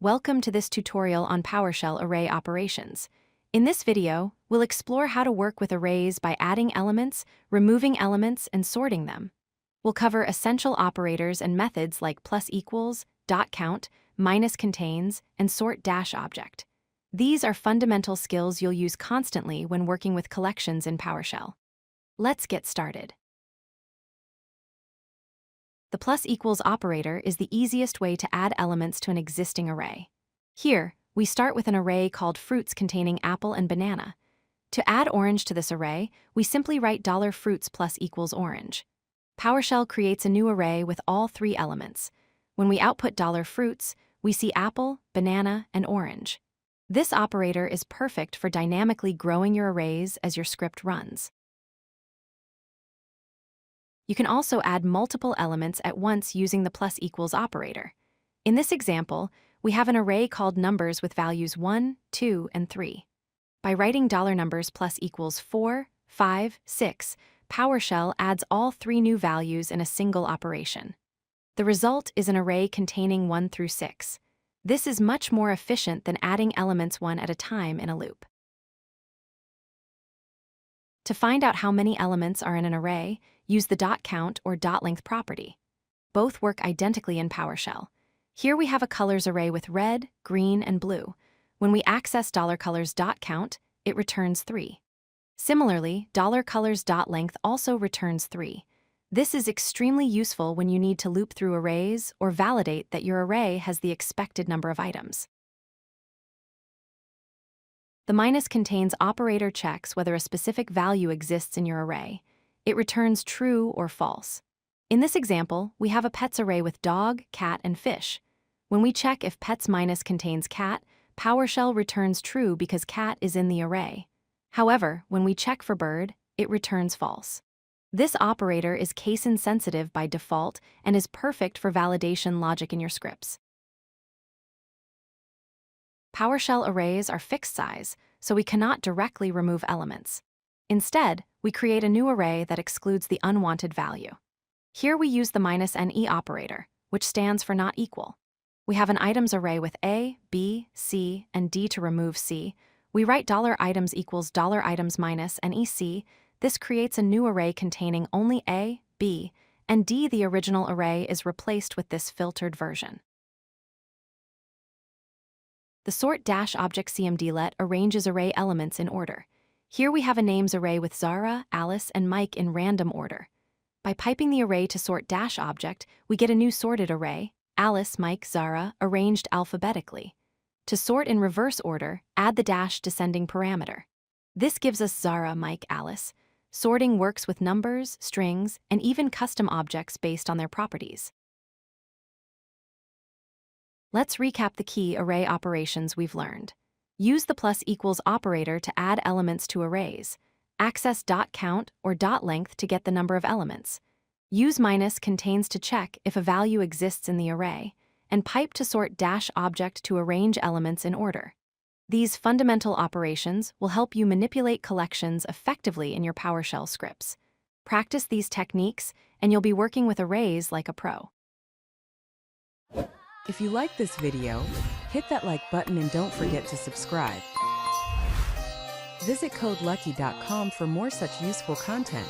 Welcome to this tutorial on PowerShell Array Operations. In this video, we'll explore how to work with arrays by adding elements, removing elements, and sorting them. We'll cover essential operators and methods like plus equals, dot count, minus contains, and sort dash object. These are fundamental skills you'll use constantly when working with collections in PowerShell. Let's get started. The plus equals operator is the easiest way to add elements to an existing array. Here, we start with an array called fruits containing apple and banana. To add orange to this array, we simply write $fruits plus equals orange. PowerShell creates a new array with all three elements. When we output $fruits, we see apple, banana, and orange. This operator is perfect for dynamically growing your arrays as your script runs. You can also add multiple elements at once using the plus equals operator. In this example, we have an array called numbers with values 1, 2, and 3. By writing $numbers plus equals 4, 5, 6, PowerShell adds all three new values in a single operation. The result is an array containing 1 through 6. This is much more efficient than adding elements one at a time in a loop. To find out how many elements are in an array, use the dot count or dot length property. Both work identically in PowerShell. Here we have a colors array with red, green, and blue. When we access $colors dot count, it returns 3. Similarly, $colors dot length also returns 3. This is extremely useful when you need to loop through arrays or validate that your array has the expected number of items. The minus contains operator checks whether a specific value exists in your array. It returns true or false. In this example, we have a pets array with dog, cat, and fish. When we check if pets minus contains cat, PowerShell returns true because cat is in the array. However, when we check for bird, it returns false. This operator is case-insensitive by default and is perfect for validation logic in your scripts. PowerShell arrays are fixed size, so we cannot directly remove elements. Instead, we create a new array that excludes the unwanted value. Here we use the -ne operator, which stands for not equal. We have an items array with A, B, C, and D to remove C. We write $items equals $items minus and EC. This creates a new array containing only A, B, and D. The original array is replaced with this filtered version. The sort dash object cmdlet arranges array elements in order. Here we have a names array with Zara, Alice, and Mike in random order. By piping the array to sort dash object, we get a new sorted array, Alice, Mike, Zara, arranged alphabetically. To sort in reverse order, add the dash descending parameter. This gives us Zara, Mike, Alice. Sorting works with numbers, strings, and even custom objects based on their properties. Let's recap the key array operations we've learned. Use the plus equals operator to add elements to arrays. Access dot count or dot length to get the number of elements. Use minus contains to check if a value exists in the array. And pipe to sort dash object to arrange elements in order. These fundamental operations will help you manipulate collections effectively in your PowerShell scripts. Practice these techniques, and you'll be working with arrays like a pro. If you like this video, hit that like button and don't forget to subscribe. Visit codelucky.com for more such useful content.